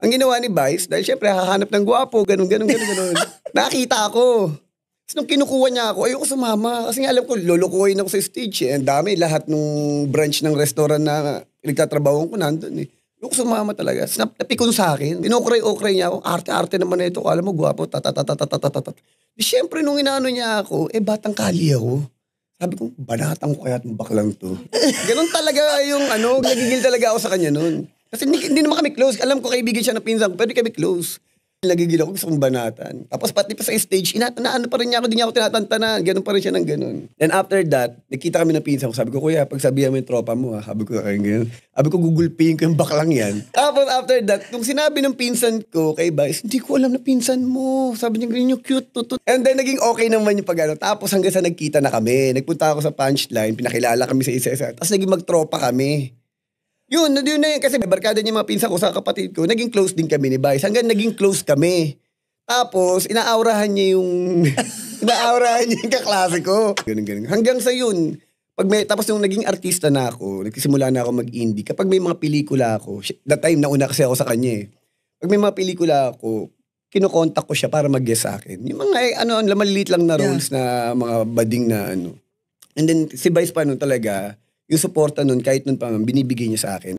Ang ginawa ni Vice, dahil syempre hahanap ng gwapo, ganun. Nakita ako. Tapos nung kinukuha niya ako, ayoko sumama. Kasi nga alam ko, lulukuhin ako sa stage eh. Ang dami, lahat nung branch ng restaurant na nagtatrabaho ko nandun eh. Ayoko sumama talaga. Napikon sa akin. Inokray-okray niya ako. Arte-arte naman na ito. Alam mo, gwapo. Tatatatatatatatat. Siyempre, nung inaano niya ako, batang kali ako. Sabi ko, banatang ko kaya itong baklang to. Ganun talaga yung nagigil talaga ako sa kanya nun. Kasi hindi naman kami close. Alam ko kaibigan siya ng pinsan ko, pero kami close. Nagigil ako, gusto kong banatan. Tapos pati pa sa stage, inaano pa rin niya ako, di niya ako tinatantanan. Ganun pa rin siya ng ganun. Then after that, nakita kami ng pinsan ko. Sabi ko, kuya, pagsabihan mo yung tropa mo ha. Sabi ko, ganyan. Sabi ko, gugulpihin ko yung baklang yan. Tapos after that, nung sinabi ng pinsan ko kay Vice, hindi ko alam na pinsan mo. Sabi niya, ganyan yung cute, tutut. And then naging okay naman yung pag-ano. Tapos hanggang sa nagkita na kami. Nagpunta ako sa punchline, pinakilala kami sa isa-isa. Tapos naging magtropa kami. Yun na yun. Kasi barkada niya mga pinsan ko sa kapatid ko, naging close din kami ni Vice. Hanggang naging close kami. Tapos, inaaurahan niya yung kaklase ko. Ganun. Hanggang sa yun, tapos nung naging artista na ako, nagsisimula na ako mag-indie, kapag may mga pelikula ako, that time nauna kasi ako sa kanya eh. Pag may mga pelikula ako, kinokontak ko siya para mag-guest sa akin. Yung mga, maliliit lang na roles na mga bading na And then, si Vice pa nun talaga, yung suporta nun, kahit nun pa, binibigay niya sa akin.